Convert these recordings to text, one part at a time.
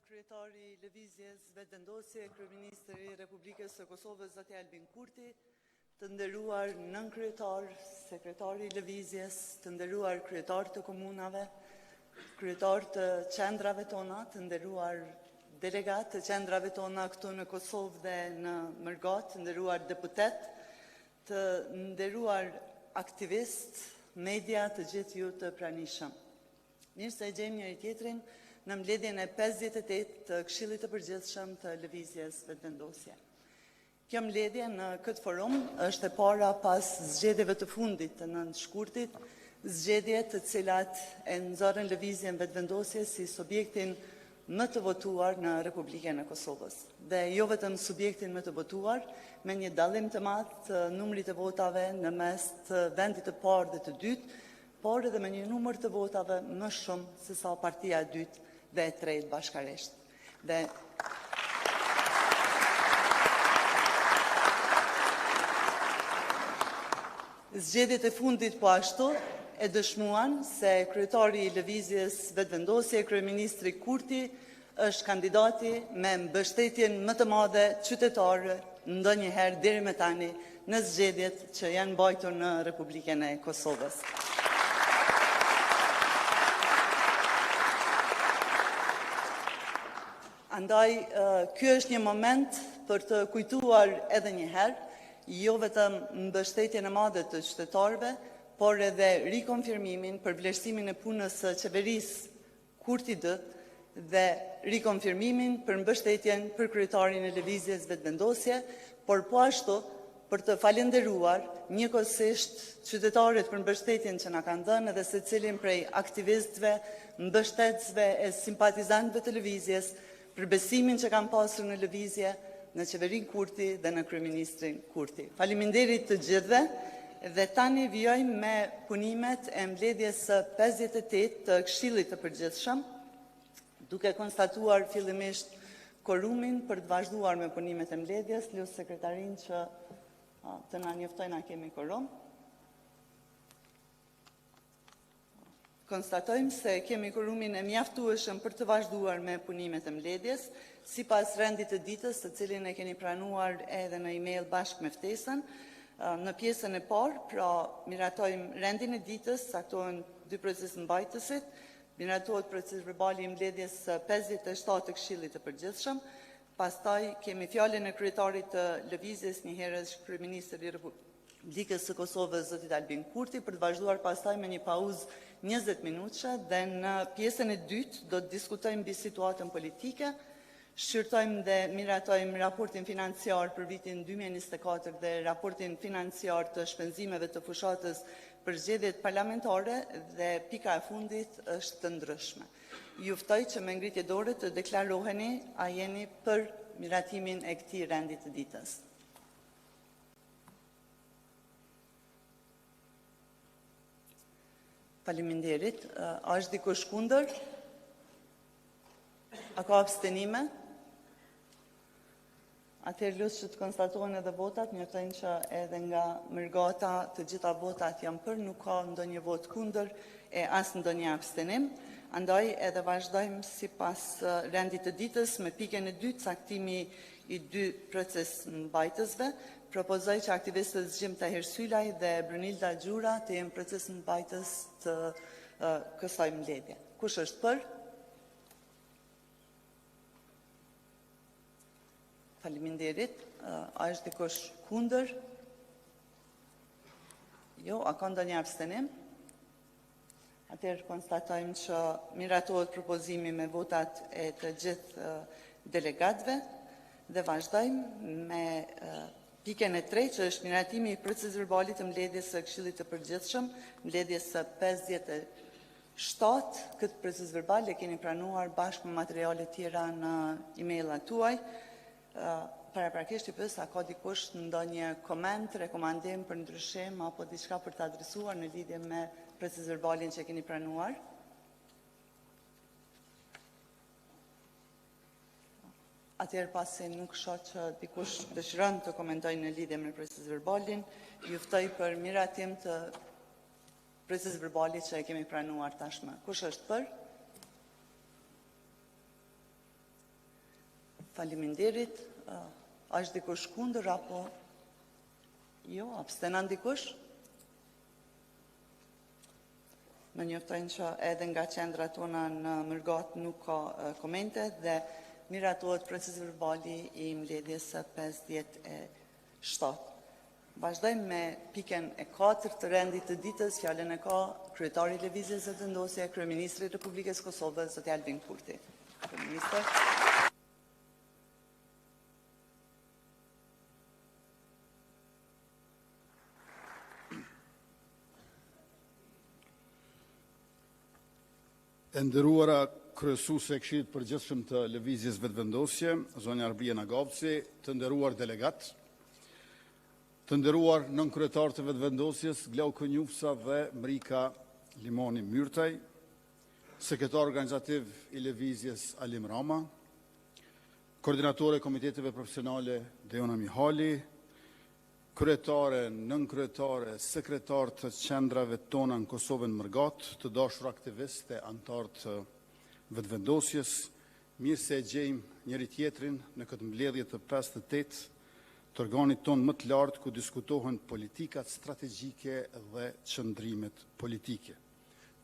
Kryetari i Lëvizjes Vetëvendosje, Kryeministri i Republikës së Kosovës, zoti Albin Kurti, të nderuar nënkryetar, sekretari i Lëvizjes, të nderuar kryetar të komunave, kryetar të qendrave tona, të nderuar delegat të qendrave tona këtu në Kosovë dhe në Mërgat, të nderuar deputet, të nderuar aktivist, media, të gjithë ju të pranishëm. Mirë se e gjejmë njëri tjetrin në mbledhjen e 58 të Këshillit të Përgjithshëm të Lëvizjes Vetëvendosje. Kjo mbledhje në këtë forum është e para pas zgjedhjeve të fundit të nëntëshkurtit, zgjedhje të cilat e nxorën Lëvizjen Vetëvendosje si subjektin më të votuar në Republikën e Kosovës. Dhe jo vetëm subjektin më të votuar, me një dallim të madh të numrit të votave në mes të vendit të parë dhe të dytë, por edhe me një numër të votave më shumë se sa partia e dytë dhe e tretë bashkarisht. Dhe zgjedhjet e fundit po ashtu e dëshmuan se kryetari i Lëvizjes Vetëvendosje, kryeministri Kurti, është kandidati me mbështetjen më të madhe qytetare ndonjëherë deri më tani në zgjedhjet që janë mbajtur në Republikën e Kosovës. Andaj, ky është një moment për të kujtuar edhe një herë, jo vetëm mbështetjen e madhe të qytetarëve, por edhe rikonfirmimin për vlerësimin e punës së qeverisë Kurti D dhe rikonfirmimin për mbështetjen për kryetarin e Lëvizjes Vetëvendosje, por po ashtu për të falenderuar njëkohësisht qytetarët për mbështetjen që na kanë dhënë edhe secilin prej aktivistëve, mbështetësve e simpatizantëve të Lëvizjes, për besimin që kanë pasur në Lëvizje, në qeverin Kurti dhe në kryeministrin Kurti. Faleminderit të gjithëve dhe tani vijojmë me punimet e mbledhjes së 58 të Këshillit të Përgjithshëm, duke konstatuar fillimisht korumin për të vazhduar me punimet e mbledhjes, lutem sekretarin që të na njoftojnë a kemi korum. Konstatojmë se kemi korumin e mjaftueshëm për të vazhduar me punimet e mbledhjes, sipas rendit të ditës, të cilin e keni pranuar edhe në email bashkë me ftesën. Në pjesën e parë, pra miratojmë rendin e ditës, saktohen dy procesë mbajtësit, miratohet proces verbali i mbledhjes 57 të Këshillit të Përgjithshëm, pastaj kemi fjalën e kryetarit të Lëvizjes, njëherës kryeministri i Republikës së Kosovës, zoti Albin Kurti, për të vazhduar pastaj me një pauzë 20 minutëshe dhe në pjesën e dytë do të diskutojmë mbi situatën politike, shqyrtojmë dhe miratojmë raportin financiar për vitin 2024 dhe raportin financiar të shpenzimeve të fushatës për zgjedhjet parlamentare dhe pika e fundit është të ndryshme. Ju ftoj që me ngritje dore të deklaroheni a jeni për miratimin e këtij rendi të ditës. Faleminderit. A është dikush kundër? A ka abstenime? Atëherë lutem që të konstatohen edhe votat, njoftojnë që edhe nga Mërgata të gjitha votat janë për, nuk ka ndonjë vot kundër e as ndonjë abstenim. Andaj edhe vazhdojmë sipas rendit të ditës me pikën e dytë, caktimi i dy proces mbajtësve. Propozoj që aktivistët Zgjim Tahir Sylaj dhe Brunilda Gjura të jenë proces mbajtës të kësaj mbledhje. Kush është për? Faleminderit. A është dikush kundër? Jo, a ka ndonjë abstenim? Atëherë konstatojmë që miratohet propozimi me votat e të gjithë delegatëve dhe vazhdojmë me pikën e tretë, që është miratimi i proces verbalit të mbledhjes së Këshillit të Përgjithshëm, mbledhjes së 57. Këtë proces verbal e keni pranuar bashkë me materialet tjera në email-at tuaj. Paraprakisht i pyes a ka dikush ndonjë koment, rekomandim për ndryshim apo diçka për të adresuar në lidhje me proces verbalin që keni pranuar? Atëherë pasi nuk shoh që dikush dëshiron të komentojë në lidhje me proces verbalin, ju ftoj për miratim të proces verbalit që e kemi pranuar tashmë. Kush është për? Faleminderit. Është dikush kundër apo jo? Abstenon dikush? Më njoftojnë që edhe nga qendra tona në Mërgat nuk ka komente dhe miratohet procesi verbali i mbledhjes së 57. Vazhdojmë me pikën e 4 të rendit të ditës. Fjalën e ka kryetari i Lëvizjes së Vendosje, kryeministri i Republikës Kosovës, zoti Albin Kurti. Kryeministër. E nderuara kryesuese e Këshillit Përgjithshëm të Lëvizjes Vetëvendosje, zonja Arbia Nagavci, të nderuar delegat, të nderuar nënkryetar të Vetëvendosjes, Glauko Njufsa dhe Mrika Limoni Myrtaj, sekretar organizativ i Lëvizjes Alim Rama, koordinatore e komiteteve profesionale Deona Mihali, kryetare, nënkryetare, sekretar të qendrave tona në Kosovën Mërgat, të dashur aktivistë e antar të Vetëvendosjes, mirë se e gjejmë njëri tjetrin në këtë mbledhje të 58 të organit tonë më të lartë ku diskutohen politikat strategjike dhe qëndrimet politike,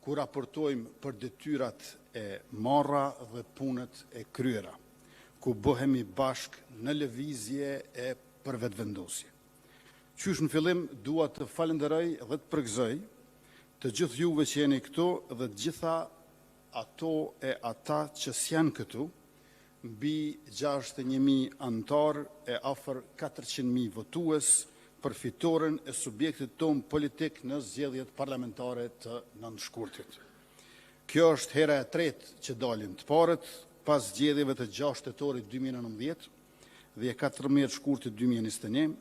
ku raportojmë për detyrat e marra dhe punët e kryera, ku bëhemi bashk në lëvizje e për Vetëvendosje. Qysh në fillim dua të falenderoj dhe të përgëzoj të gjithë juve që jeni këtu dhe të gjitha ato e ata që s'janë këtu, mbi 61.000 antar e afër 400.000 votues për fitoren e subjektit ton politik në zgjedhjet parlamentare të nënshkurtit. Kjo është hera e tretë që dalim të parët pas zgjedhjeve të 6 tetorit 2019 dhe 14 shkurtit 2021,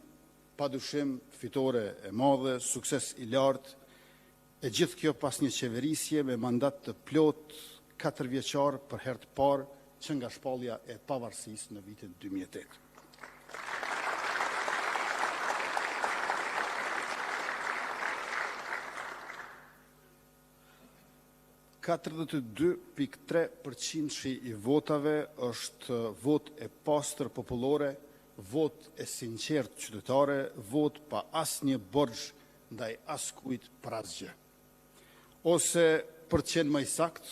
padyshim fitore e madhe, sukses i lartë, e gjithë kjo pas një qeverisje me mandat të plot 4 vjeçar për herë të parë që nga shpallja e pavarësisë në vitin 2008. ,42.3% i votave është vot e pastër populore, vot e sinqert qytetare, vot pa asnjë borxh ndaj askujt për asgjë. Ose për të qenë më i saktë,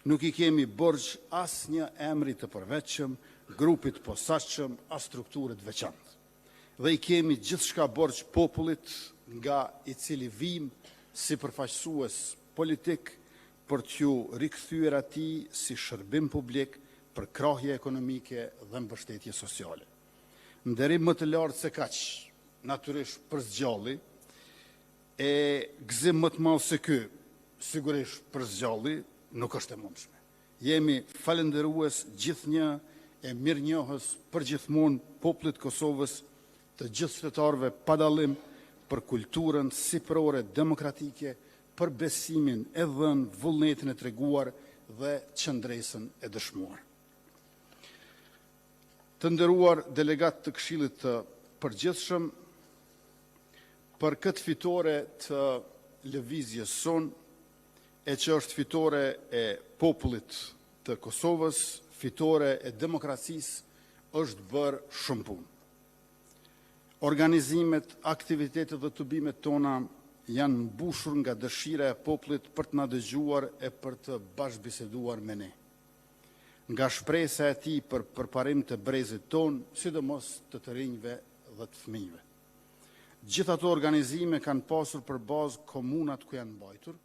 nuk i kemi borxh asnjë emri të përveçëm, grupit posaçëm, as strukturit veçantë. Dhe i kemi gjithçka borxh popullit nga i cili vim si përfaqësues politik për t'ju rikthyer atij si shërbim publik për krahje ekonomike dhe mbështetje sociale. Nderim më të lartë se kaq, natyrisht për zgjalli, e gëzim më të madh se ky, sigurisht për zgjalli, nuk është e mundshme. Jemi falënderues gjithnjë e mirënjohës përgjithmonë popullit Kosovës, të gjithë qytetarëve pa dallim për kulturën sipërore demokratike, për besimin e dhënë, vullnetin e treguar dhe qëndresën e dëshmuar. Të nderuar delegat të Këshillit të Përgjithshëm, për këtë fitore të lëvizjes son, e që është fitore e popullit të Kosovës, fitore e demokracisë, është bërë shumë punë. Organizimet, aktivitetet dhe tubimet tona janë mbushur nga dëshira e popullit për të na dëgjuar e për të bashkëbiseduar me ne. Nga shpresa e tij për përparim të brezit ton, sidomos të rinjve dhe të fëmijëve. Gjithë ato organizime kanë pasur për bazë komunat ku janë mbajtur,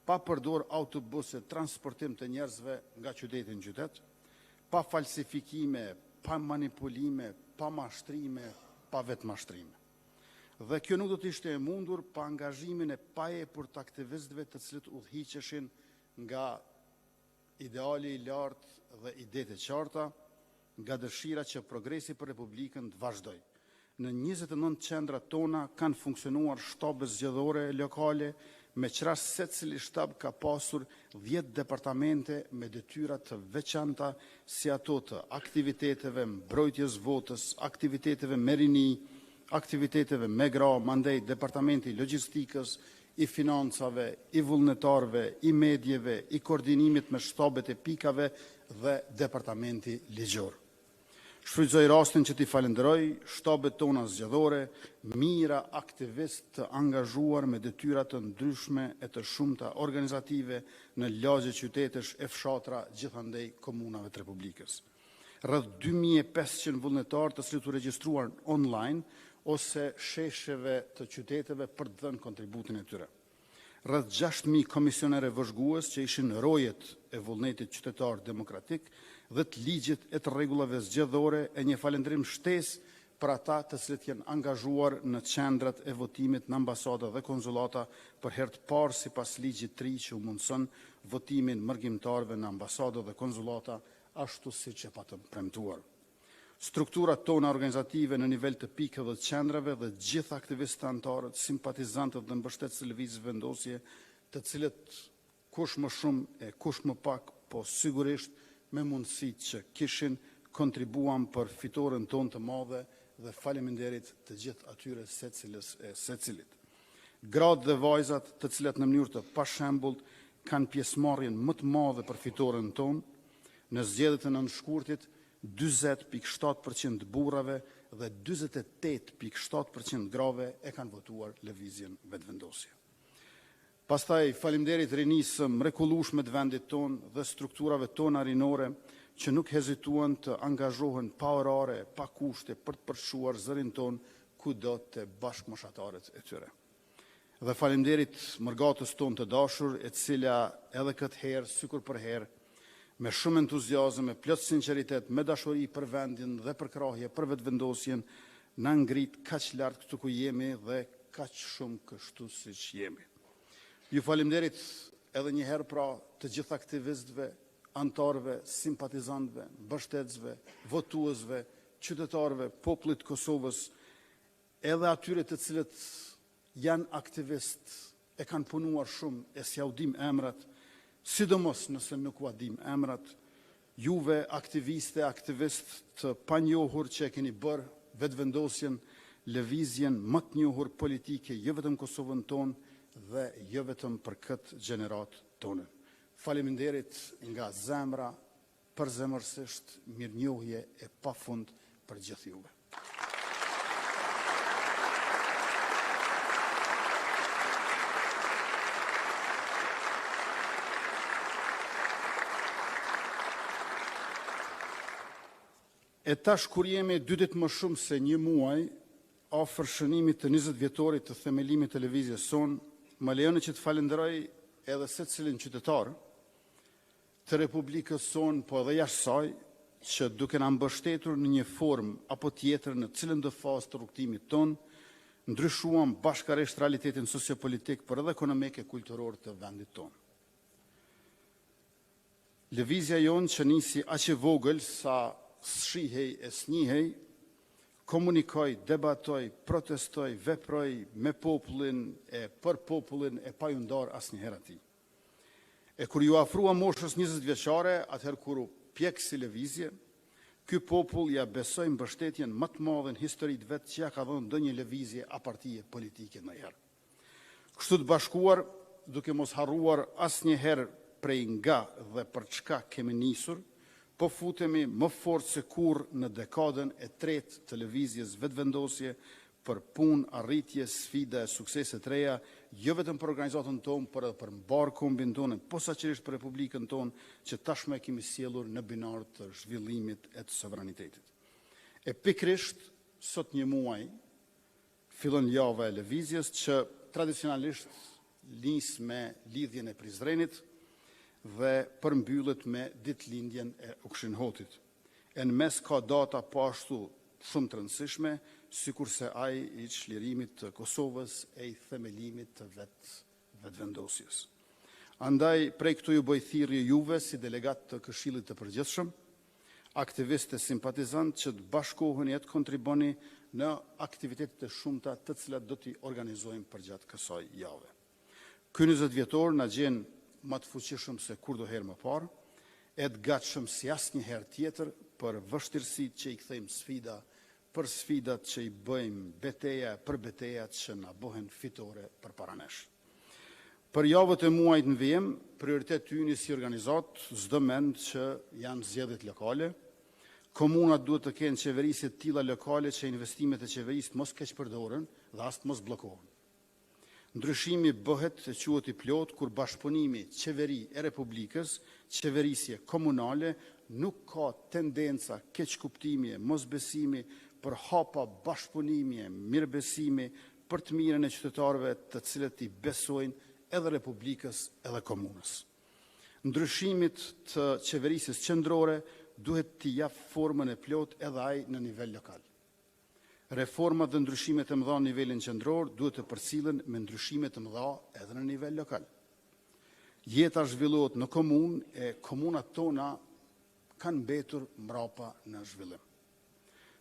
pa përdor autobuse transportim të njerëzve nga qyteti në qytet, pa falsifikime, pa manipulime, pa mashtrime, pa vetmashtrime. Dhe kjo nuk do të ishte e mundur pa angazhimin e paepër të aktivistëve të cilët udhëhiqeshin nga ideali i lartë dhe idetë e qarta, nga dëshira që progresi për Republikën të vazhdoj. Në 29 qendra tona kanë funksionuar shtabe zgjedhore lokale, me qëras secili shtab ka pasur 10 departamente me detyra të veçanta si ato të aktiviteteve mbrojtjes votës, aktiviteteve me rini, aktiviteteve me gra, mandej departamenti logjistikës, i financave, i vullnetarve, i medjeve, i koordinimit me shtabet e pikave dhe departamenti ligjor. Shfrytëzoj rastin që t'i falenderoj shtabet tona zgjedhore, mira aktivistë të angazhuar me detyra të ndryshme e të shumta organizative në lagje qytetesh e fshatra gjithandej komunave të Republikës. Rreth 2500 vullnetarë të cilët u regjistruar online ose shesheve të qyteteve për të dhënë kontributin e tyre. Rreth 6000 komisionere vëzhgues që ishin rojet e vullnetit qytetar demokratik dhe të ligjit e të rregullave zgjedhore e një falendrim shtesë për ata të cilët janë angazhuar në qendrat e votimit në ambasada dhe konzulata për herë të parë sipas ligjit 3 që u mundson votimin mërgjimtarëve në ambasada dhe konzulata ashtu siç e patëm premtuar. Strukturat tona organizative në nivel të pikëve dhe qendrave dhe gjithë aktivistët antarët, simpatizantët dhe mbështetësit e lëvizjes vendosje, të cilët kush më shumë e kush më pak, po sigurisht me mundësitë që kishin, kontribuan për fitoren tonë të madhe dhe faleminderit të gjithë atyre secilës e secilit. Gratë dhe vajzat të cilat në mënyrë të pashembullt kanë pjesëmarrjen më të madhe për fitoren tonë, në zgjedhjet e nënshkurtit 40.7% burrave dhe 48.7% grave e kanë votuar lëvizjen vetëvendosje. Pastaj faleminderit rinisë mrekullueshme të vendit tonë dhe strukturave tona rinore që nuk hezituan të angazhohen pa orare, pa kushte për të përfshuar zërin tonë kudo te bashkëmoshatarët e tyre. Dhe faleminderit mërgatës tonë të dashur, e cila edhe këtë herë, sikur për herë, me shumë entuziazëm, me plot sinqeritet, me dashuri për vendin dhe për krahje, për vetëvendosjen, na ngrit kaq lart këtu ku jemi dhe kaq shumë kështu siç jemi. Ju faleminderit edhe një herë pra të gjithë aktivistëve, antarëve, simpatizantëve, mbështetësve, votuesve, qytetarëve, popullit të Kosovës, edhe atyre të cilët janë aktivistë, e kanë punuar shumë, e s'ja u dim emrat, sidomos nëse nuk u dim emrat, juve aktiviste, aktivist të panjohur që e keni bërë vetëvendosjen, lëvizjen më të njohur politike, jo vetëm Kosovën tonë dhe jo vetëm për këtë gjenerat tonë. Faleminderit nga zemra, përzemërsisht, mirënjohje e pafund për gjithë juve. E tash kur jemi 2 ditë më shumë se 1 muaj afër shënimit të 20 vjetorit të themelimit të lëvizjes sonë, më lejoni që të falenderoj edhe secilin qytetar të Republikës sonë, po edhe jashtë saj, që duke na mbështetur në një formë apo tjetër në cilën do fazë të rrugtimit tonë, ndryshuam bashkërisht realitetin sociopolitik, por edhe ekonomik e kulturor të vendit tonë. Lëvizja jonë që nisi aq e vogël sa shihej e snihej, komunikoj, debatoj, protestoj, veproj me popullin e për popullin e pa ju ndarë asnjëherë atij. E kur ju afrua moshës 20 vjeçare, atëherë kur u pjek si lëvizje, ky popull ja besoi mbështetjen më të madhe në historitë vet që ja ka dhënë ndonjë lëvizje a partie politike ndonjëherë. Kështu të bashkuar, duke mos harruar asnjëherë prej nga dhe për çka kemi nisur, po futemi më fort se kurrë në dekadën e tretë të lëvizjes vetëvendosje për punë, arritje, sfida e suksese të reja, jo vetëm për organizatën tonë, por edhe për mbar kombin tonë, posaçërisht për Republikën tonë, që tashmë kemi sjellur në binar të zhvillimit e të sovranitetit. E pikrisht sot 1 muaj fillon java e lëvizjes që tradicionalisht nis me lidhjen e Prizrenit dhe përmbyllet me ditëlindjen e Aukshinhotit. E në mes ka data po ashtu shumë të rëndësishme, sikurse ai i çlirimit të Kosovës e i themelimit të vetëvendosjes. Andaj prej këtu ju bëj thirrje juve si delegat të Këshillit të Përgjithshëm, aktivistë e simpatizantë që të bashkoheni e të kontriboni në aktivitetet e shumta të cilat do t'i organizojmë përgjatë kësaj jave. Ky 20 vjetor na gjen më të fuqishëm se kurdoherë më parë, e të gatshëm si asnjëherë tjetër për vështirësitë që i kthejmë sfida, për sfidat që i bëjmë beteja për betejat që na bëhen fitore përpara nesh. Për javët e muajit në vijim, prioriteti ynë si organizat çdo mend që janë zgjedhjet lokale, Komunat duhet të kenë qeverisje të tilla lokale që investimet e qeverisë mos keq përdoren dhe as të mos bllokohen. Ndryshimi bëhet e quhet i plot kur bashkëpunimi qeveri e Republikës, qeverisje komunale, nuk ka tendenca keqkuptimi, mosbesimi për hapa bashkëpunimi, mirëbesimi për të mirën e qytetarëve të cilët i besojnë edhe Republikës edhe komunës. Ndryshimit të qeverisjes qendrore duhet t'i jap formën e plot edhe ai në nivel lokal. Reformat dhe ndryshimet e mëdha në nivelin qendror duhet të përcillen me ndryshime të mëdha edhe në nivel lokal. Jeta zhvillohet në komunë e komunat tona kanë mbetur mbrapa në zhvillim.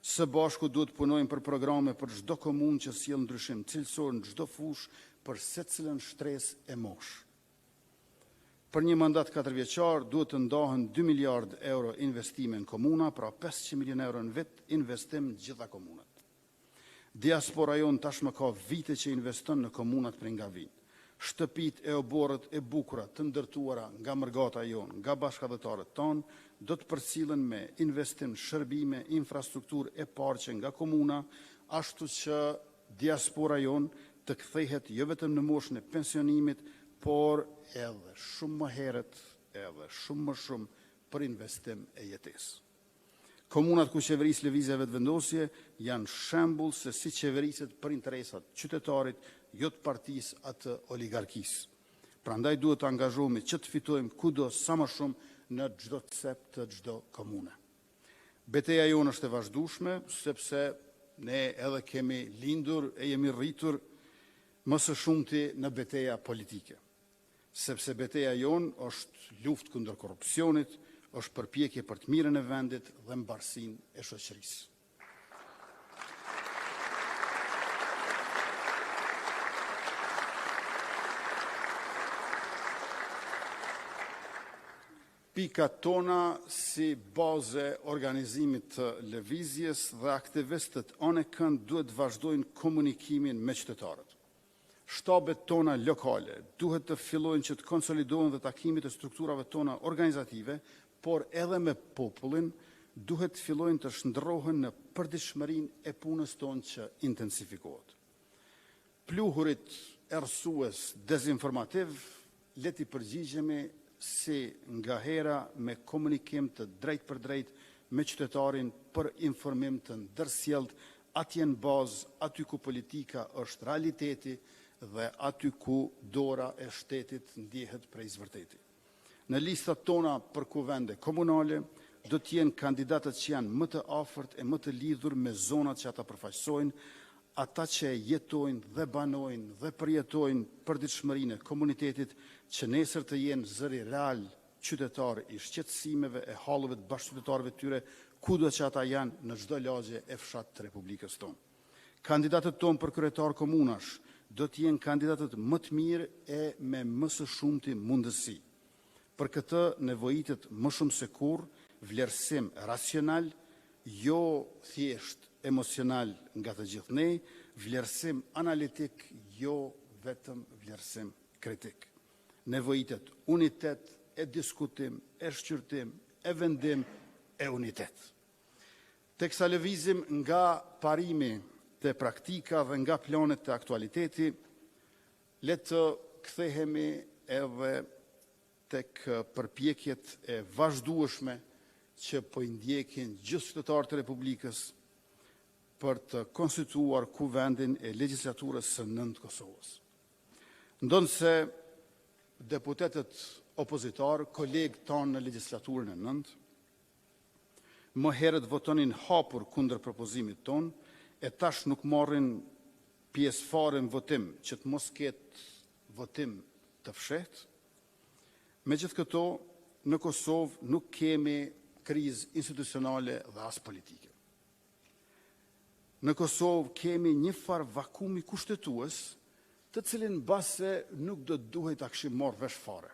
Së bashku duhet punojmë për programe për çdo komunë që sjell ndryshim cilësor në çdo fushë për secilën shtresë e moshë. Për një mandat 4 vjeçar duhet të ndahen 2 miliard euro investime në komuna, pra 500 milion euro në vit investim në gjitha komunat. Diaspora jon tashmë ka vite që investon në komunat prej nga vijnë. Shtëpit e oborët e bukura të ndërtuara nga mërgata jon, nga bashkëdhëtarët tonë, do të përcillen me investim, shërbime, infrastrukturë e parqe nga komuna, ashtu që diaspora jon të kthehet jo vetëm në moshën e pensionimit, por edhe shumë më herët, edhe shumë më shumë për investim e jetesë. Komunat ku qeverisë lëvizje vetëvendosje janë shembull se si qeveriset për interesat qytetarit, jo të partisë atë oligarkisë. Prandaj duhet të angazhohemi që të fitojmë kudo sa më shumë në çdo cep të çdo komune. Betejë jonë është e vazhdueshme sepse ne edhe kemi lindur e jemi rritur më së shumti në betejë politike. Sepse betejë jonë është luftë kundër korrupsionit, është përpjekje për të mirën e vendit dhe mbarësinë e shoqërisë. Pikat tona si baze organizimit të lëvizjes dhe aktivistët anë kënd duhet vazhdojnë komunikimin me qytetarët. Shtabet tona lokale duhet të fillojnë që të konsolidohen dhe takimit e strukturave tona organizative, por edhe me popullin duhet të fillojnë të shndrohen në përditshmërinë e punës tonë që intensifikohet. Pluhurit errësues dezinformativ le t'i përgjigjemi si nga hera me komunikim të drejt për drejt me qytetarin për informim të ndërsjellët atje në bazë, aty ku politika është realiteti dhe aty ku dora e shtetit ndjehet prej zvërteti. Në listat tona për kuvende komunale do të jenë kandidatët që janë më të afërt e më të lidhur me zonat që ata përfaqësojnë, ata që jetojnë dhe banojnë dhe përjetojnë përditshmërinë e komunitetit që nesër të jenë zëri real qytetar i shqetësimeve e hallëve të bashkëqytetarëve të tyre, kudo që ata janë në çdo lagje e fshat të Republikës tonë. Kandidatët tonë për kryetar komunash do të jenë kandidatët më të mirë e me më së shumti mundësi. Për këtë nevojitet më shumë se kurrë vlerësim racional, jo thjesht emocional nga të gjithë ne, vlerësim analitik, jo vetëm vlerësim kritik. Nevojitet unitet, e diskutim, e shqyrtim, e vendim, e unitet. Teksa lëvizim nga parimi të praktika dhe nga planet të aktualiteti, le të kthehemi edhe tek përpjekjet e vazhdueshme që po i ndjekin gjithë qytetarët e Republikës për të konstituar kuvendin e legjislaturës së nëntë Kosovës. Ndonë se deputetët opozitarë, kolegë tanë në legjislaturën e nëntë, më herët votonin hapur kundër propozimit tonë, e tash nuk marrin pjesë fare në votim që të mos ketë votim të fshehtë. Megjithë këto, në Kosovë nuk kemi krizë institucionale dhe as politike. Në Kosovë kemi një farë vakumi kushtetues, të cilin base nuk do duhet ta kishim marrë vesh fare.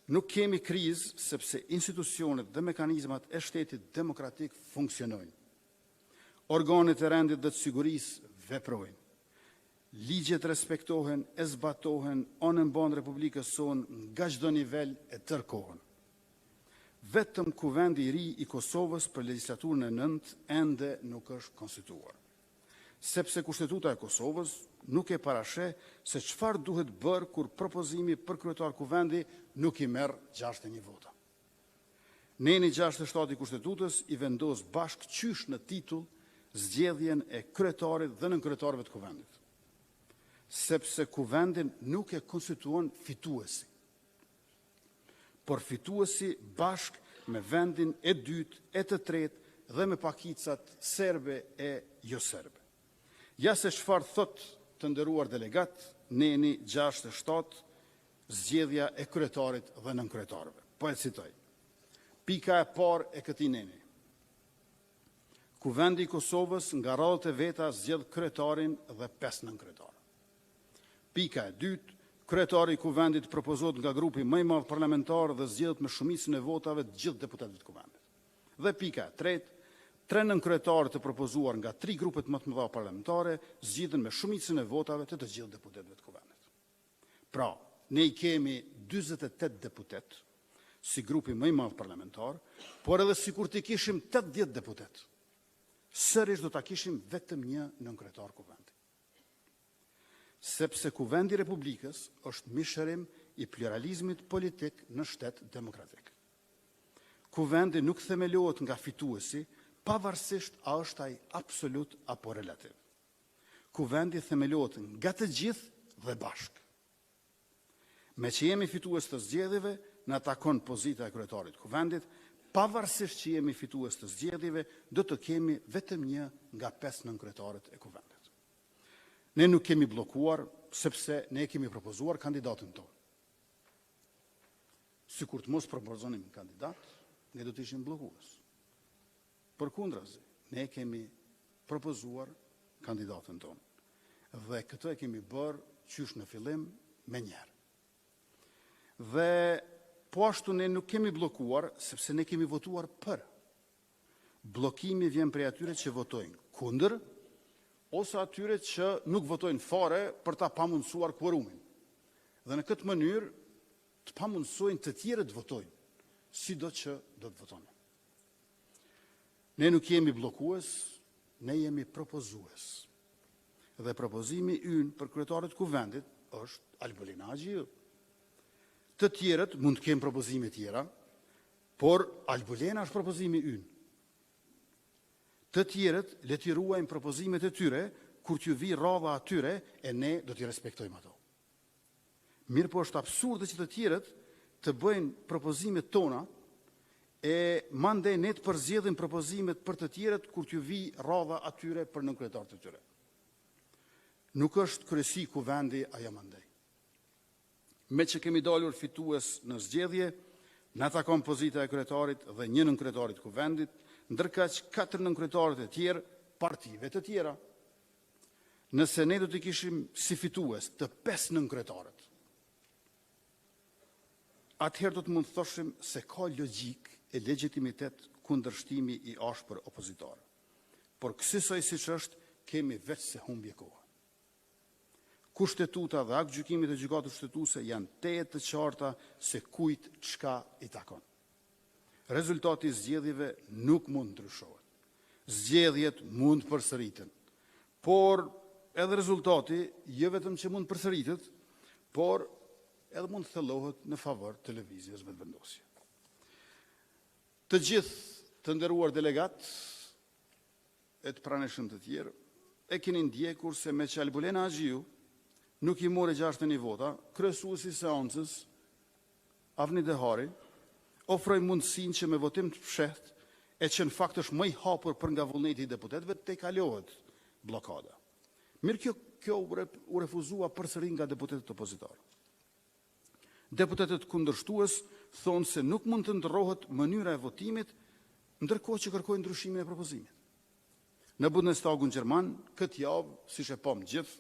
Nuk kemi krizë sepse institucionet dhe mekanizmat e shtetit demokratik funksionojnë. Organet e rendit dhe të sigurisë veprojnë. Ligjet respektohen, e zbatohen, anë mban Republikës sonë nga çdo nivel e tërkohën. vetëm kuvendi I ri I Kosovës për legjislaturën e 9 ende nuk është konstituar. Sepse Kushtetuta e Kosovës nuk e parasheh se çfarë duhet bërë kur propozimi për kryetar kuvendi nuk I merr 61 vota. Neni 67 I Kushtetutës I vendos bashkë qysh në titull zgjedhjen e kryetarit dhe nënkryetarëve të kuvendit. Sepse kuvendin nuk e konstituon fituesi, por fituesi bashkë me vendin e dytë, e të tretë dhe me pakicat serbe e jo serbe. Ja se çfarë thot të nderuar delegat, neni 67, zgjedhja e kryetarit dhe nënkryetarëve. Po e citoj. Pika e parë e këtij neni. Kuvendi I Kosovës nga radhët e veta zgjedh kryetarin dhe 5 nënkryetarë. Pika e dytë, kryetari I kuvendit propozohet nga grupi më I madh parlamentar dhe zgjedhet me shumicën e votave të gjithë deputetëve të kuvendit. Dhe pika e tretë, 3 nënkryetarë të propozuar nga 3 grupet më të mëdha parlamentare zgjidhen me shumicën e votave të gjithë deputetëve të kuvendit. Pra, ne I kemi 48 deputet si grupi më I madh parlamentar, por edhe sikur të kishim 80 deputet, sërish do ta kishim vetëm një nënkryetar kuvendi. Sepse kuvendi I Republikës është mishërim I pluralizmit politik në shtet demokratik. Kuvendi nuk themelohet nga fituesi, pavarësisht a është ai absolut apo relativ. Kuvendi themelohet nga të gjithë dhe bashkë. Me që jemi fitues të zgjedhjeve, na takon pozita e kryetarit kuvendit, pavarësisht që jemi fitues të zgjedhjeve, do të kemi vetëm një nga 5 nënkryetaret e kuvendit. Ne nuk kemi blokuar, sepse ne kemi propozuar kandidatin tonë. Sikur të mos propozonim kandidat, ne do të ishim blokues. Përkundrazi, ne kemi propozuar kandidatin tonë. Dhe këtë e kemi bërë qysh në fillim me njerë. Dhe po ashtu ne nuk kemi blokuar, sepse ne kemi votuar për. Blokimi vjen prej atyre që votojnë kundër, ose atyre që nuk votojnë fare për ta pamundsuar kvorumin. Dhe në këtë mënyrë të pamundsojnë të tjerët të votojnë, sido që do të votojnë. Ne nuk jemi blokues, ne jemi propozues. Dhe propozimi ynë për kryetarit kuvendit është Albulina Agjiu. Të tjerët mund të kemë propozime tjera, por Albulina është propozimi ynë. Të tjerët le t'i ruajmë propozimet e tyre, kur t'ju vi radha atyre, e ne do t'i respektojmë ato. Mirë po është absurde që të tjerët të bëjnë propozimet tona, e mandej ne të përzgjedhim propozimet për të tjerët, kur t'ju vi radha atyre për nënkryetarët e tyre. Nuk është kryesi kuvendi ajo mandej. Me që kemi dalur fitues në zgjedhje, na takon pozita e kryetarit dhe një nënkryetarit kuvendit, ndërkaq 4 nënkryetarit e tjerë partive të tjera. Nëse ne do të kishim si fitues të 5 nënkryetaret, atëherë do të mund të thoshim se ka logjik e legjitimitet kundërshtimi I ashpër opozitar. Por kësaj siç është, kemi veç se humbje kohë. Kushtetuta dhe akti gjykimit e gjykatës kushtetuese janë tejet të qarta se kujt çka I takon. Rezultati I zgjedhjeve nuk mund ndryshohet. Zgjedhjet mund përsëriten. Por edhe rezultati jo vetëm që mund përsëritet, por edhe mund thellohet në favor të lëvizjes vetëvendosje. Të gjithë të nderuar delegat e të pranishëm të tjerë e keni ndjekur se me që Albulina Agjiu nuk I mori 61 vota, kryesuesi I seancës Avni Dehari ofroi mundësinë që me votim të fshehtë, e që në fakt është më I hapur për nga vullneti I deputetëve, të kalohet blokada. Mirë kjo u refuzua përsëri nga deputetët opozitarë. Deputetët kundërshtues thonë se nuk mund të ndërrohet mënyra e votimit, ndërkohë që kërkojnë ndryshimin e propozimit. Në Bundestagun gjerman, këtë javë, siç e pam gjithë,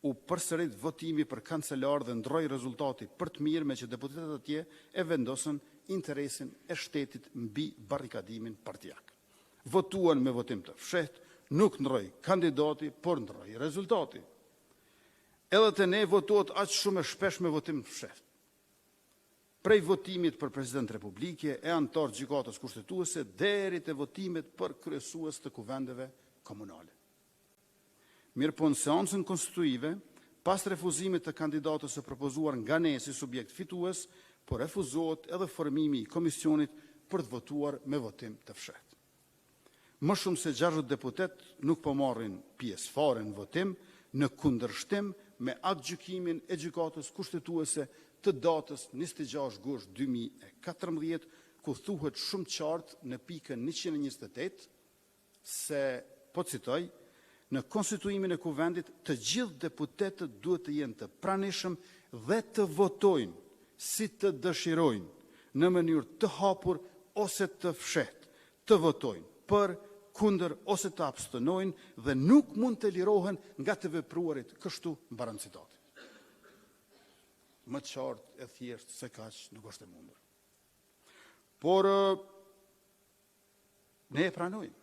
u përsërit votimi për kancelar dhe ndroi rezultati për të mirë, me që deputetët atje e vendosën interesin e shtetit mbi barrikadimin partijak. Votuan me votim të fshehtë, nuk ndroi kandidati, por ndroi rezultati. Edhe te ne votohet aq shumë e shpesh me votim të fshehtë. prej votimit për President Republike e antar gjykatës kushtetuese deri te votimet për kryesues të kuvendeve komunale. Mirëpo në seancën konstituive, pas refuzimit të kandidatës së propozuar nga ne si subjekt fitues, po refuzohet edhe formimi i komisionit për të votuar me votim të fshehtë. Më shumë se 60 deputet nuk po marrin pjesë fare në votim, në kundërshtim me aktgjykimin e gjykatës kushtetuese të datës 26 gusht 2014, ku thuhet shumë qartë në pikën 128 se, po citoj, në konstituimin e kuvendit të gjithë deputetët duhet të jenë të pranishëm dhe të votojnë si të dëshirojnë në mënyrë të hapur ose të fshehtë, të votojnë për, kundër ose të abstenojnë dhe nuk mund të lirohen nga të vepruarit, kështu mbaron citati. Më qartë e thjeshtë se kaq nuk është e mundur. Por ne e pranojmë.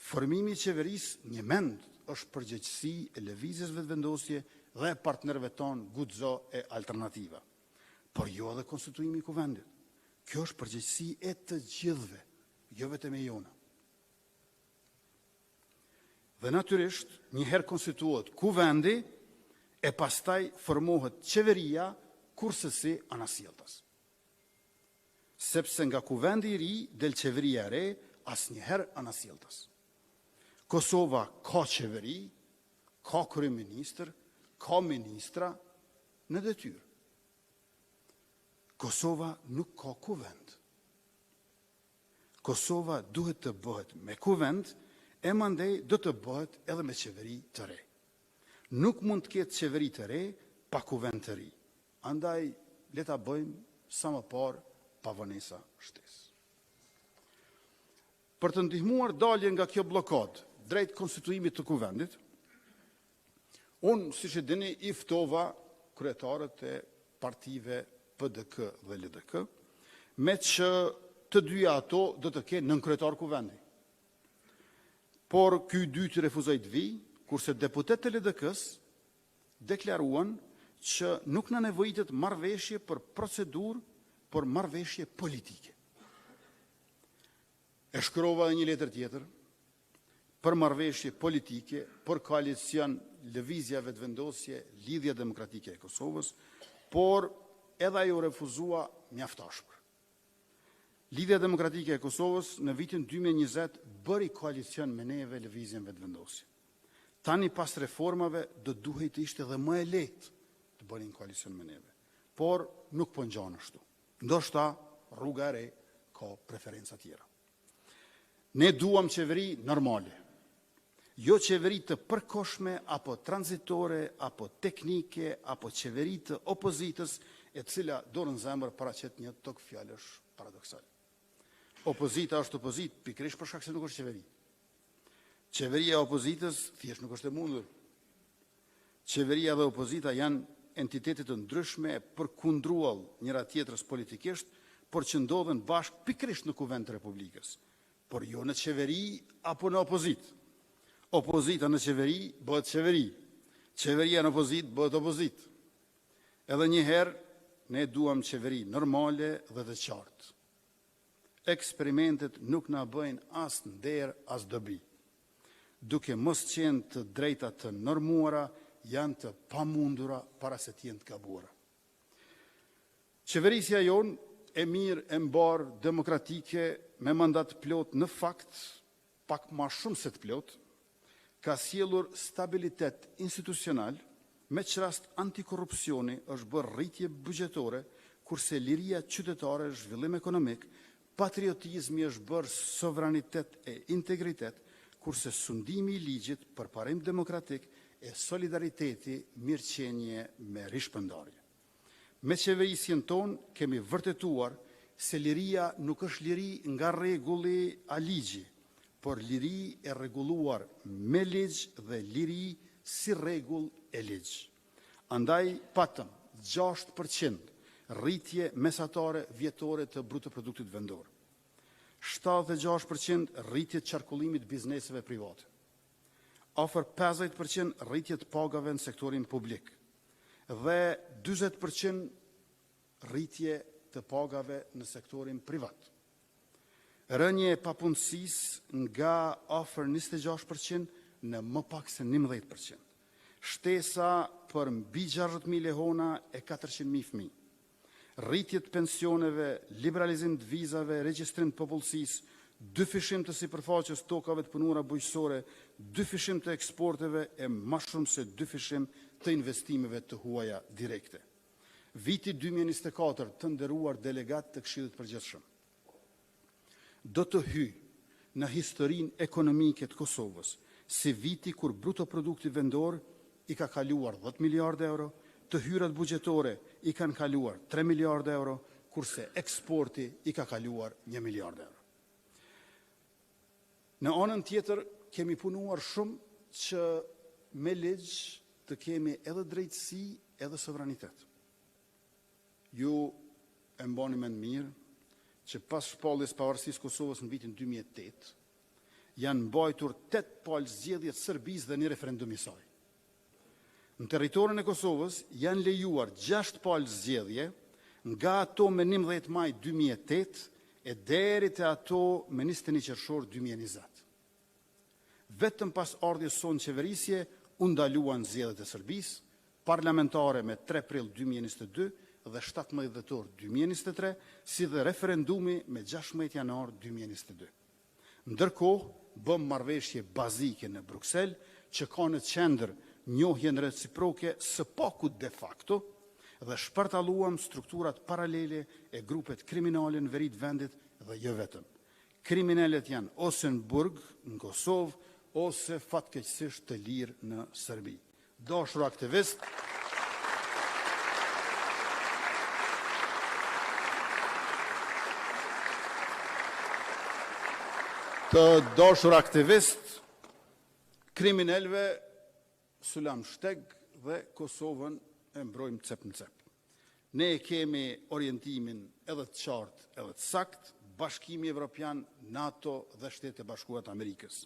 Formimi i qeverisë një mend është përgjegjësi e lëvizjes vetëvendosje dhe e partnerëve tonë Guxo e Alternativa. Por jo edhe konstituimi i kuvendit. Kjo është përgjegjësi e të gjithëve, jo vetëm e jona. Dhe natyrisht, njëherë konstituohet kuvendi e pastaj formohet qeveria kurse anasjelltas. Sepse nga kuvendi i ri del qeveria e re, asnjëherë anasjelltas. Kosova ka qeveri, ka kryeministër, ka ministra në detyrë. Kosova nuk ka kuvend. Kosova duhet të bëhet me kuvend, e mandej do të bëhet edhe me qeveri të re. Nuk mund të ketë qeveri të re pa kuvend të ri. Andaj, le ta bëjmë sa më parë pa vonesa shtesë. Për të ndihmuar dalje nga kjo blokadë drejt konstituimit të kuvendit, unë, siç e dini, i ftova kryetarët e partive PDK dhe LDK, me që të dyja ato do të kenë nënkryetar kuvendi. Por ky i dyti refuzoi të vijë, kurse deputetët e LDK-s deklaruan që nuk na nevojitet marrëveshje për procedurë, por marrëveshje politike. E shkrova edhe një letër tjetër për marrëveshje politike, për koalicion Lëvizja Vetëvendosje, Lidhja Demokratike e Kosovës, por edhe ajo refuzua mjaftashmër. Lidhja Demokratike e Kosovës në vitin 2020 bëri koalicion me neve Lëvizjen Vetëvendosje. Tani pas reformave do duhej të ishte edhe më e lehtë të bënin koalicion me neve. Por nuk po ngjan ashtu. Ndoshta rruga e re ka preferenca tjera. Ne duam qeveri normale. Jo qeveri të përkohshme apo tranzitore apo teknike apo qeveri të opozitës e cila dorën zemër paraqet një tokë fjalësh paradoksal. Opozita është opozitë pikërisht për shkak se nuk është qeveri. Qeveria e opozitës thjesht nuk është e mundur. Qeveria dhe opozita janë entitete të ndryshme e përkundruar njëra tjetrës politikisht, por që ndodhen bashkë pikërisht në kuvend të Republikës, por jo në qeveri apo në opozitë. Opozita në qeveri bëhet qeveri, qeveria në opozitë bëhet opozitë. Edhe njëherë ne duam qeveri normale dhe të qartë. Eksperimentet nuk na bëjnë as nder as dobi. Duke mos qenë të drejta të normuara, janë të pamundura para se të jenë të gabuara. Qeverisja jonë e mirë, e mbar, demokratike, me mandat plot në fakt, pak ma shumë se të plot, ka sjellur stabilitet institucional, me çrast antikorrupsioni është bërë rritje buxhetore, kurse liria qytetare, zhvillim ekonomik, patriotizmi është bërë sovranitet e integritet, kurse sundimi i ligjit për parim demokratik e solidariteti mirëqenie me rishpëndarje. Me qeverisjen tonë kemi vërtetuar se liria nuk është liri nga rregulli a ligji, por liri e rregulluar me ligj dhe liri si rregull e ligj. Andaj patëm 6% rritje mesatare vjetore të bruto produktit vendor. 76% rritje të qarkullimit bizneseve private. Afër 50% rritje të pagave në sektorin publik. Dhe 40% rritje të pagave në sektorin privat. Rënje e papunësisë nga afër 26% në më pak se 11%. Shtesa për mbi 60.000 lehona e 400.000 fëmijë. Rritje të pensioneve, liberalizim të vizave, regjistrim të popullsisë, dyfishim të sipërfaqes tokave të punuara bujqësore, dyfishim të eksporteve e më shumë se dyfishim të investimeve të huaja direkte. Viti 2024 të nderuar delegat të Këshillit Përgjithshëm do të hyjë në historinë ekonomike të Kosovës si viti kur bruto produkti vendor i ka kaluar 10 miliardë euro, të hyrat buxhetore i kanë kaluar 3 miliardë euro, kurse eksporti i ka kaluar 1 miliardë euro. Në anën tjetër, kemi punuar shumë që me ligj të kemi edhe drejtësi edhe sovranitet. Ju e mbani mend mirë që pas shpalljes pavarësisë Kosovës në vitin 2008, janë mbajtur 8 palë zgjedhjet Serbisë dhe një referendum i saj. Në territorin e Kosovës janë lejuar 6 palë zgjedhje, nga ato me 11 maj 2008 e deri te ato me 21 qershor 2020. Vetëm pas ardhjes sonë qeverisje, u ndaluan zgjedhjet e Serbisë, parlamentare me 3 prill 2022 dhe 17 dhjetor 2023, si dhe referendumi me 16 janar 2022. Ndërkohë, bëm marrëveshje bazike në Bruksel, që ka në qendër njohjen reciproke së pakut de facto dhe shpërtalluam strukturat paralele e grupet kriminale në veri të vendit dhe jo vetëm. Kriminalet janë ose në burg, në Kosovë, ose fatkeqësisht të lirë në Serbi. Dashur aktivist, kriminalve Sulam Shteg dhe Kosovën e mbrojmë cep në cep. Ne kemi orientimin edhe të qartë edhe të sakt, Bashkimi Evropian, NATO dhe Shtetet e Bashkuara të Amerikës.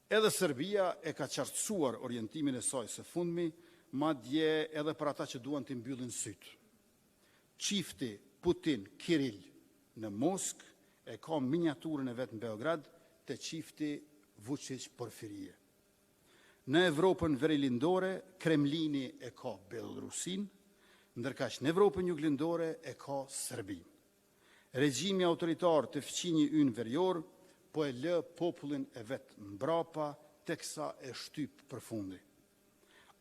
Edhe Serbia e ka qartësuar orientimin e saj së fundmi, madje edhe për ata që duan të mbyllin syt. Çifti Putin-Kirill në Moskë e ka miniaturën e vetë në Beograd të çifti Vučić-Porfirie. Në Evropën verilindore, Kremlini e ka Belorusin, ndërkaq në Evropën juglindore e ka Serbin. Regjimi autoritar të fqinji ynë verior, po e lë popullin e vetë mbrapa, teksa e shtyp përfundi.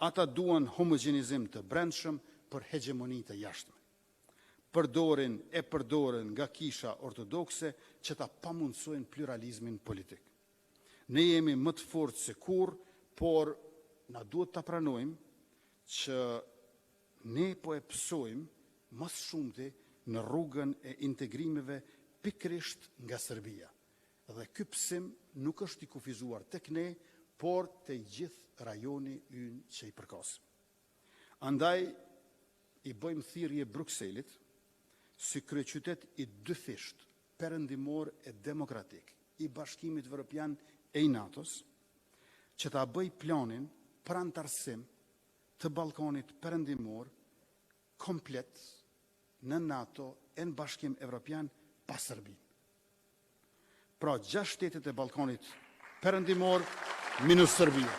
Ata duan homogenizim të brendshëm për hegemoni të jashtme. Përdoren nga kisha ortodokse që ta pamundsojnë pluralizmin politik. Ne jemi më të fortë se kurrë, por na duhet ta pranojmë që ne po e psojmë më shumti në rrugën e integrimeve pikërisht nga Serbia. Dhe ky psim nuk është i kufizuar tek ne, por te gjithë rajoni ynë që i përkas. Andaj i bëjmë thirrje Brukselit si kryeqytet i dyfisht, perëndimor e demokratik i Bashkimit Evropian e i NATO-s, që ta bëj planin për antarësim të Ballkanit perëndimor komplet në NATO e në Bashkim Evropian pa Serbi. Pra 6 shtetet e Ballkanit perëndimor minus Serbia.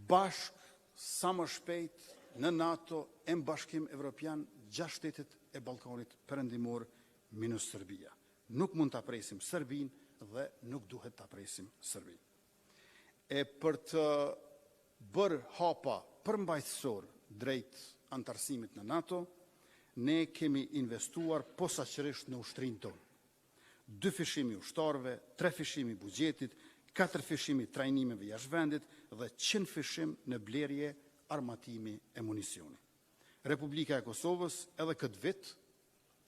Bashk sa më shpejt në NATO e në Bashkim Evropian 6 shtetet e Ballkanit perëndimor minus Serbia. Nuk mund të presim Serbin dhe nuk duhet të presim Serbin. E për të bërë hapa përmbajtësor drejt antarësimit në NATO, ne kemi investuar posaçërisht në ushtrinë tonë. 2 fishimi ushtarëve, 3 fishimi buxhetit, 4 fishimi trajnimeve jashtë vendit dhe 100 fishim në blerje, armatimi e municioni. Republika e Kosovës edhe këtë vit,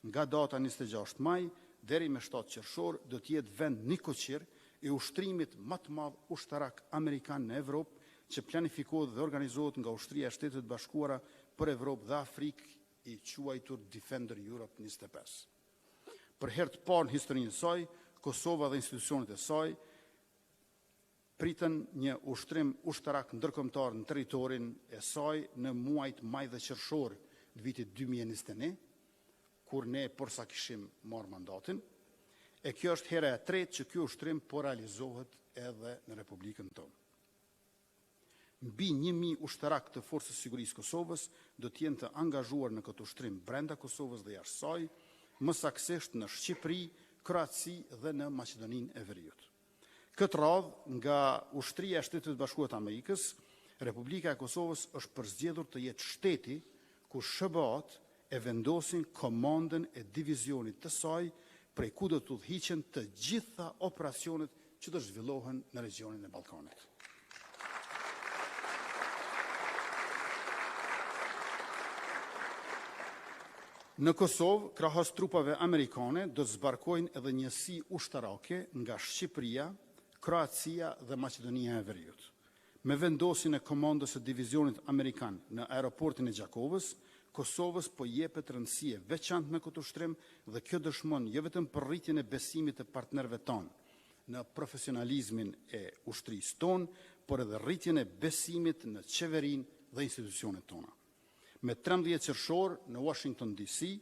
nga data 26 maj, deri me 7 qershor, do të jetë vend nikoqir i ushtrimit më të madh ushtarak amerikan në Evropë, që planifikohet dhe organizohet nga ushtria e Shtetet Bashkuara për Evropë dhe Afrikë, i quajtur Defender Europe 25. Për herë të parë në historinë e saj, Kosova dhe institucionet e saj pritën një ushtrim ushtarak ndërkombëtar në territorin e saj në muajt maj dhe qershor të vitit 2021, kur ne përsa kishim marrë mandatin, e kjo është hera e tretë që ky ushtrim po realizohet edhe në Republikën tonë. Mbi 1000 ushtarak të Forcës Sigurisë Kosovës do të jenë të angazhuar në këtë ushtrim brenda Kosovës dhe jashtë saj, më saktësisht në Shqipëri, Kroaci dhe në Maqedoninë e Veriut. Këtë radhë, nga ushtria e Shtetit të Bashkuar të Amerikës, Republika e Kosovës është përzgjedhur të jetë shteti ku SBA-t e vendosin komandën e divizionit të saj, prej ku do të udhëhiqen të gjitha operacionet që do zhvillohen në regionin e Ballkanit. Në Kosovë, krahas trupave amerikane, do të zbarkojnë edhe njësi ushtarake nga Shqipëria, Kroacia dhe Maqedonia e Veriut. Me vendosin e komandës së divizionit amerikan në aeroportin e Gjakovës, Kosovës po jepet rëndësie veçantë në këtë ushtrim dhe kjo dëshmon jo vetëm për rritjen e besimit të partnerëve tonë në profesionalizmin e ushtrisë tonë, por edhe rritjen e besimit në qeverinë dhe institucionet tona. Me 13 qershor në Washington DC,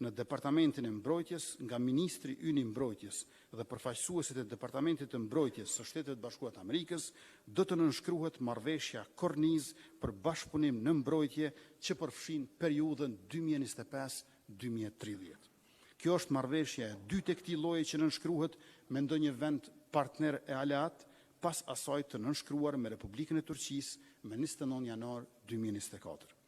në Departamentin e Mbrojtjes, nga Ministri ynë i Mbrojtjes dhe përfaqësuesit e Departamentit të Mbrojtjes së Shtetit të Bashkuar të Amerikës, do të nënshkruhet marrëveshja Korniz për bashkëpunim në mbrojtje që përfshin periudhën 2025-2030. Kjo është marrëveshja e dytë e këtij lloji që nënshkruhet me ndonjë vend partner e aleat, pas asaj të nënshkruar me Republikën e Turqisë me 29 janar 2024.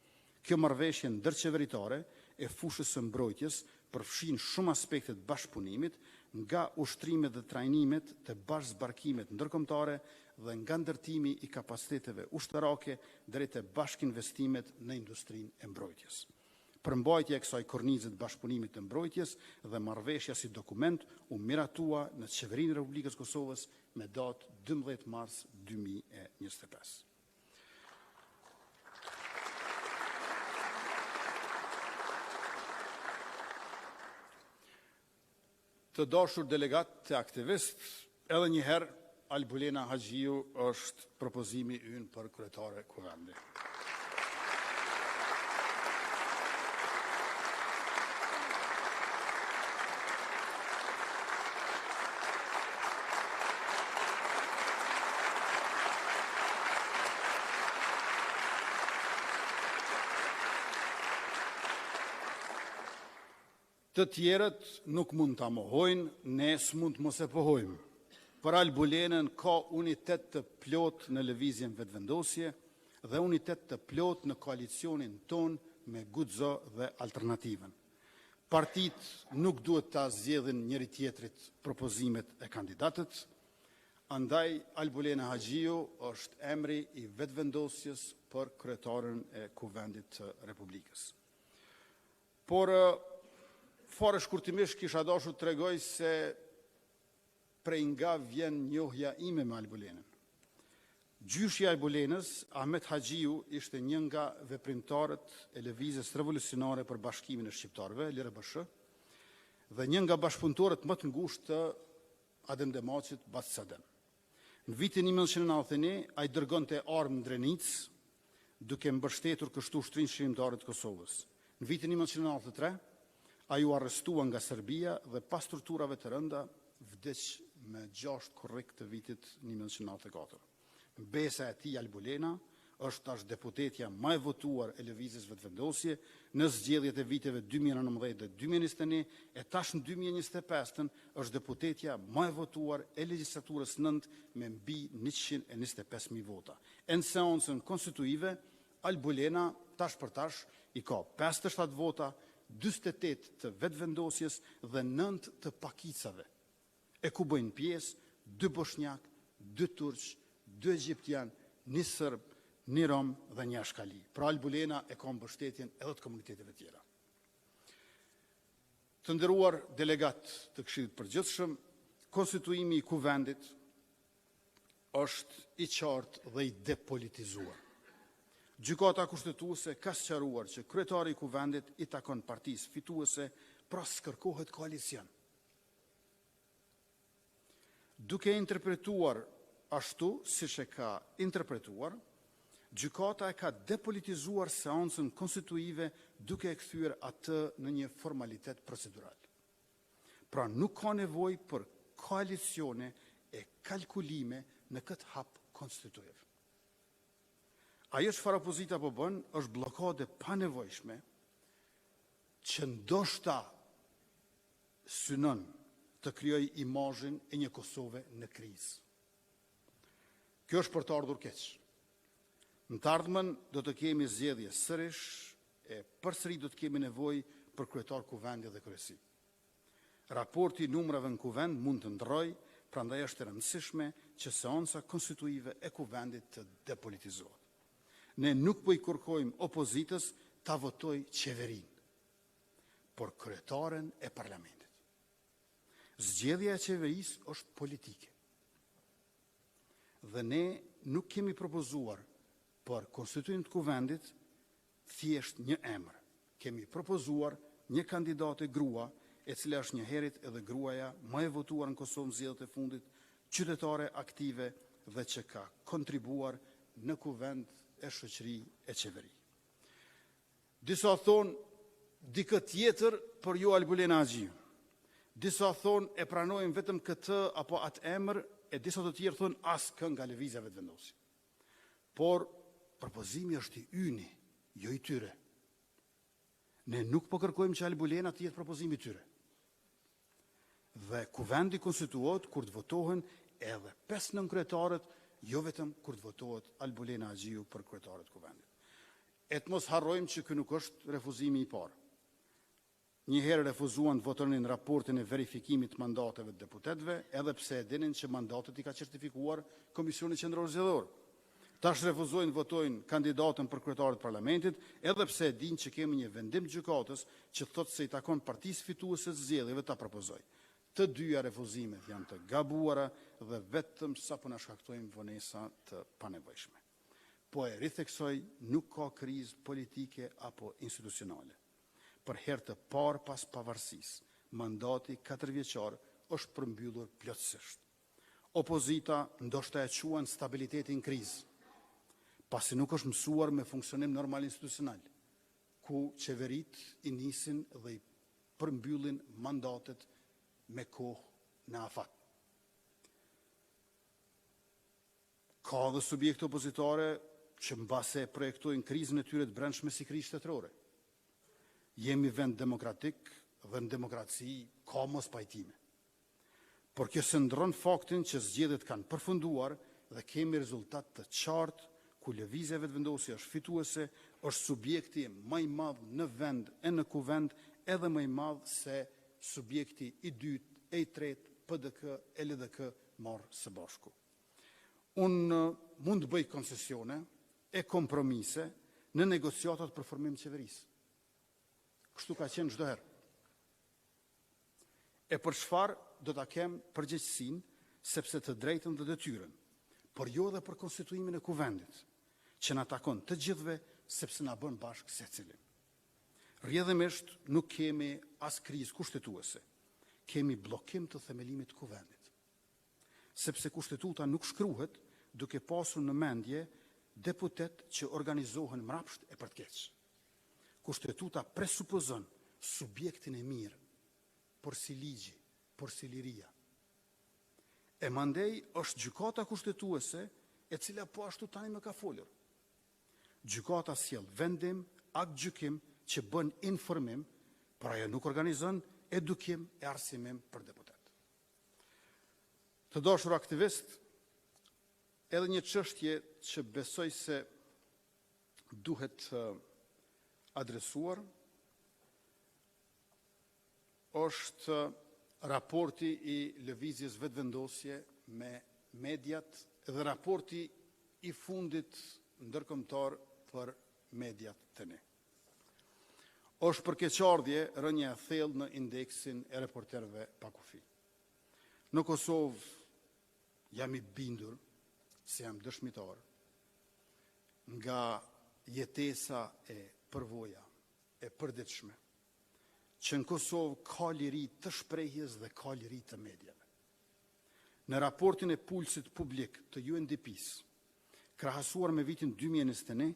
Kjo marrëveshje ndërqeveritare e fushës së mbrojtjes përfshin shumë aspekte të bashkëpunimit, nga ushtrimet dhe trajnimet të bashkëzbarkimet ndërkombëtare dhe nga ndërtimi i kapaciteteve ushtarake deri te bashkëinvestimet në industrinë e mbrojtjes. Përmbajtja e kësaj kornize të bashkëpunimit të mbrojtjes dhe marrëveshja si dokument u miratua në Qeverinë e Republikës Kosovës me datë 12 mars 2025. Të dashur delegat të aktivist, edhe njëherë Albulena Haxhiu është propozimi ynë për kryetare kuvendi. Të tjerët nuk mund ta mohojnë, ne s'mund mos e pohojmë. Për Albulenën ka unitet të plot në lëvizjen vetëvendosje dhe unitet të plot në koalicionin ton me Guxo dhe Alternativën. Partitë nuk duhet ta zgjedhin njëri tjetrit propozimet e kandidatët, andaj Albulena Haxhiu është emri i vetëvendosjes për kryetaren e Kuvendit të Republikës. Por fare shkurtimisht kisha dashur të tregoj se prej nga vjen njohja ime me Albulenën. Gjyshi i Albulenës, Ahmet Haxhiu, ishte një nga veprimtarët e lëvizjes revolucionare për bashkimin e shqiptarëve, LRBSH, dhe një nga bashkëpunëtorët më të ngushtë të Adem Demaçit, Batsadem. Në vitin 1991, ai dërgonte armë në Drenicë, duke mbështetur kështu ushtrinë shërimtare të Kosovës. Në vitin 1993, ai u arrestua nga Serbia dhe pas torturave të rënda vdes me 6 korrik të vitit 1994. Besa e tij Albulena është tash deputetja më e votuar e lëvizjes vetëvendosje në zgjedhjet e viteve 2019 dhe 2021 e tash në 2025 është deputetja më e votuar e legjislaturës 9 me mbi 125.000 vota. Në seancën konstituive, Albulena tash për tash i ka 57 vota, 48 të vetëvendosjes dhe 9 të pakicave, e ku bëjnë pjesë 2 bosnjak, 2 turq, 2 egjiptian, 1 serb, 1 rom dhe 1 ashkali. Pra Albulena e ka mbështetjen edhe të komuniteteve tjera. Të nderuar delegat të Këshillit Përgjithshëm, konstituimi i kuvendit është i qartë dhe i depolitizuar. Gjykata kushtetuese ka sqaruar që kryetari i kuvendit i takon partisë fituese, pra s'kërkohet koalicion. Duke interpretuar ashtu siç e ka interpretuar, gjykata e ka depolitizuar seancën konstituive duke e kthyer atë në një formalitet procedural. Pra nuk ka nevojë për koalicione e kalkulime në këtë hap konstituiv. Ajo çfarë opozita po bën është bllokade pa nevojshme që ndoshta synon të krijojë imazhin e një Kosove në krizë. Kjo është për të ardhur keq. Në të ardhmen do të kemi zgjedhje sërish e përsëri do të kemi nevojë për kryetar kuvendi dhe kryesi. Raporti i numrave në kuvend mund të ndrojë, prandaj është e rëndësishme që seanca konstituive e kuvendit të depolitizohet. Ne nuk po i kërkojmë opozitës ta votojë qeverinë, por kryetaren e parlamentit. Zgjedhja e qeverisë është politike. Dhe ne nuk kemi propozuar për konstituimin të kuvendit thjesht një emër. Kemi propozuar një kandidate grua, e cila është një herët edhe gruaja më e votuar në Kosovë në zgjedhjet e fundit, qytetare aktive dhe që ka kontribuar në kuvend e shoqëri e qeveri. Disa thonë dikë tjetër për ju Albulena Agjiu. Disa thonë e pranojmë vetëm këtë apo atë emër, e disa të tjerë thonë askë nga lëvizja vetëvendosi. Por propozimi është i yni, jo i tyre. Ne nuk po kërkojmë që Albulena të jetë propozimi i tyre. Dhe kuvendi konstituohet kur të votohen edhe 5 nënkretarët, jo vetëm kur të votohet Albulena Agjiu për kryetarët kuvendit. E të mos harrojmë që ky nuk është refuzimi i parë. Një herë refuzuan të votonin raportin e verifikimit të mandateve të deputetëve, edhe pse e dinin që mandatet i ka certifikuar Komisioni Qendror Zgjedhor. Tash refuzojnë të votojnë kandidatën për kryetarët parlamentit, edhe pse e dinë që kemi një vendim gjykatës që thotë se i takon partisë fituese të zgjedhjeve ta propozojë. Të dyja refuzimet janë të gabuara dhe vetëm sapo na shkaktojnë vonesa të panevojshme. Po e ritheksoj, nuk ka krizë politike apo institucionale. Për herë të parë pas pavarësisë, mandati 4 vjeçar është përmbyllur plotësisht. Opozita ndoshta e quan stabilitetin krizë, pasi nuk është mësuar me funksionim normal institucional, ku qeverit i nisin dhe i përmbyllin mandatet me kohë në afat. Ka dhe subjekte opozitare që mbase projektojnë krizën e tyre të brendshme si krizë shtetërore. Jemi vend demokratik dhe në demokraci ka mos pajtime. Por kjo se ndron faktin që zgjedhjet kanë përfunduar dhe kemi rezultat të qartë ku lëvizja vetëvendosje është fituese, është subjekti më i madh në vend e në kuvend, edhe më i madh se subjekti i dytë e i tretë, PDK e LDK marrë së bashku. Unë mund të bëj koncesione e kompromise në negociatat për formim qeverisë. Kështu ka qenë çdo herë. E për çfarë do ta kem përgjegjësinë, sepse të drejtën dhe detyrën, por jo edhe për konstituimin e kuvendit, që na takon të gjithëve sepse na bën bashkë secili. Rrjedhimisht nuk kemi as krizë kushtetuese, kemi bllokim të themelimit të kuvendit. Sepse kushtetuta nuk shkruhet duke pasur në mendje deputet që organizohen mrapsht e për të keq. Kushtetuta presupozon subjektin e mirë, por si ligji, por si liria. E mandej është gjykata kushtetuese e cila po ashtu tani më ka folur. Gjykata sjell vendim, akt gjykim që bën informim, por ajo nuk organizon edukim e arsimim për deputet. Të dashur aktivist, edhe një çështje që besoj se duhet adresuar është raporti i lëvizjes vetëvendosje me mediat dhe raporti i fundit ndërkombëtar për mediat të ne. Është për keqardhje rënja e thellë në indeksin e reporterëve pa kufi. Në Kosovë jam i bindur se jam dëshmitar nga jetesa e përvoja e përditshme që në Kosovë ka liri të shprehjes dhe ka liri të medjave. Në raportin e pulsit publik të UNDP-s, krahasuar me vitin 2021,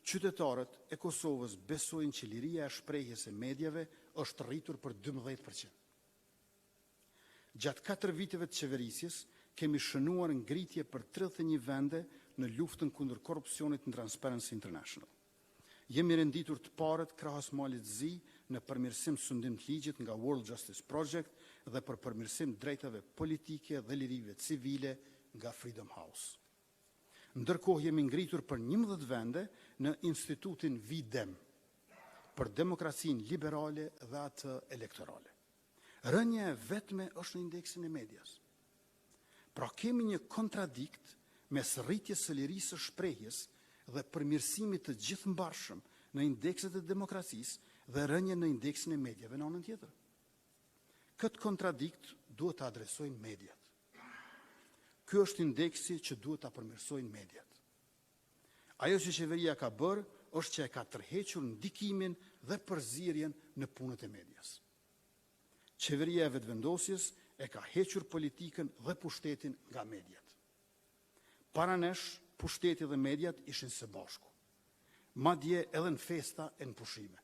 qytetarët e Kosovës besojnë që liria e shprehjes e mediave është rritur për 12%. Gjatë 4 viteve të qeverisjes, kemi shënuar ngritje për 31 vende në luftën kundër korrupsionit në Transparency International. Jemi renditur të parët krahas malit zi në përmirësim sundim të ligjit nga World Justice Project dhe për përmirësim drejtave politike dhe lirive civile nga Freedom House. Ndërkohë jemi ngritur për 11 vende në institutin VIDEM për demokracinë liberale dhe atë elektorale. Rënja e vetme është në indeksin e medias. Pra kemi një kontradikt mes rritjes së lirisë së shprehjes dhe përmirësimit të gjithëmbarshëm në indekset e demokracisë dhe rënje në indeksin e mediave në anën tjetër. Këtë kontradikt duhet të adresojnë mediat. Ky është indeksi që duhet të përmirësojnë mediat. Ajo që qeveria ka bërë është që e ka tërhequr ndikimin dhe përzierjen në punët e medias. Qeveria e vetëvendosjes e ka hequr politikën dhe pushtetin nga mediat. Para nesh, pushteti dhe mediat ishin së bashku. Madje edhe në festa e në pushime.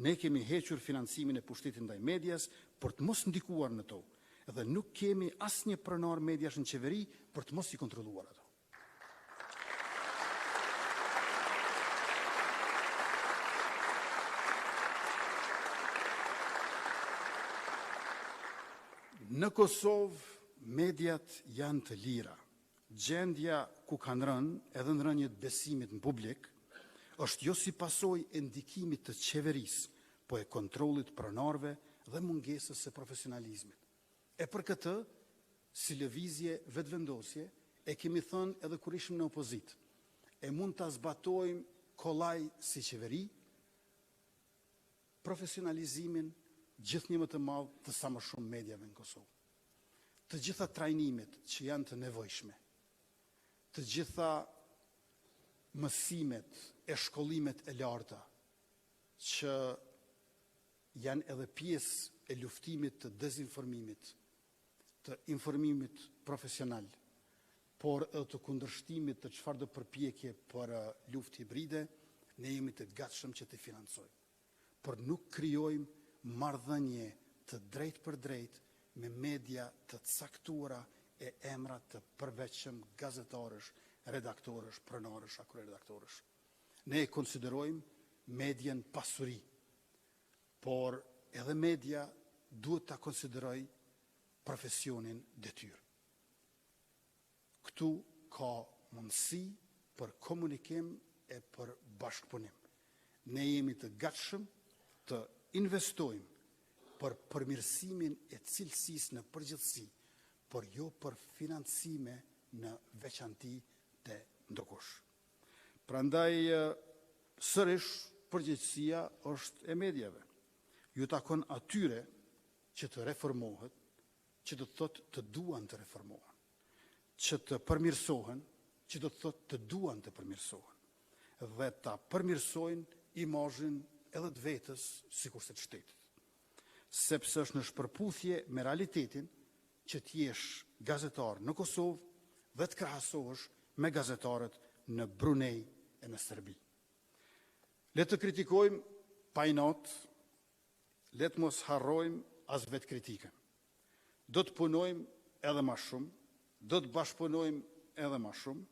Ne kemi hequr financimin e pushtetit ndaj medias për të mos ndikuar në to, dhe nuk kemi asnjë pronar mediash në qeveri për të mos i kontrolluar ato. Në Kosovë, mediat janë të lira. Gjendja ku kanë rënë edhe në rënjët besimit në publik, është jo si pasojë e ndikimit të qeverisë, po e kontrollit pronarëve dhe mungesës së profesionalizmit. E për këtë, si lëvizje vetëvendosje, e kemi thënë edhe kur ishim në opozit, e mund të zbatojmë kollaj si qeveri, profesionalizimin gjithnjë më të madh të sa më shumë mediave në Kosovë. Të gjitha trajnimet që janë të nevojshme, të gjitha mësimet e shkollimet e larta që janë edhe pjesë e luftimit të dezinformimit, të informimit profesional, por edhe të kundërshtimit të çfarëdo përpjekje për luftë hibride, ne jemi të gatshëm që të financojmë. Por nuk krijojmë marrëdhënie të drejtë për drejtë me media të caktuara e emra të përveçëm gazetarësh, redaktorësh, pronarësh, akroredaktorësh. Ne e konsiderojmë medjen pasuri, por edhe media duhet ta konsideroj profesionin detyrë. Këtu ka mundësi për komunikim e për bashkëpunim. Ne jemi të gatshëm të investojmë për përmirësimin e cilësisë në përgjithësi, por jo për financime në veçanti të ndokush. Prandaj, sërish, përgjegjësia është e mediave. Ju takon atyre që të reformohet, që do të thotë të duan të reformohen, që të përmirësohen, që do të thotë të duan të përmirësohen, dhe ta përmirësojnë imazhin edhe të vetës, sikurse të shtetit. Sepse është në shpërputhje me realitetin që t'jesh gazetar në Kosovë dhe të krahasohesh me gazetarët në Brunei e në Serbi. Le të kritikojmë pa inat, le të mos harrojmë as vetë kritikën. Do të punojmë edhe ma shumë, do të bashkëpunojmë edhe ma shumë,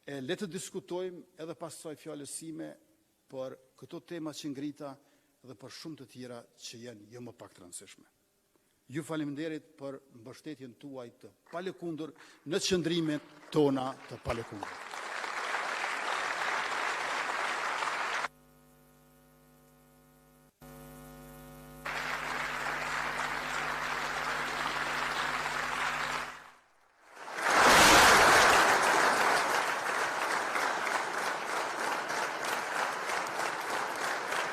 e le të diskutojmë edhe pas kësaj fjalës sime për këto tema që ngrita dhe për shumë të tjera që janë jo më pak të rëndësishme. Ju faleminderit për mbështetjen tuaj të palëkundur në qëndrimet tona të palëkundur.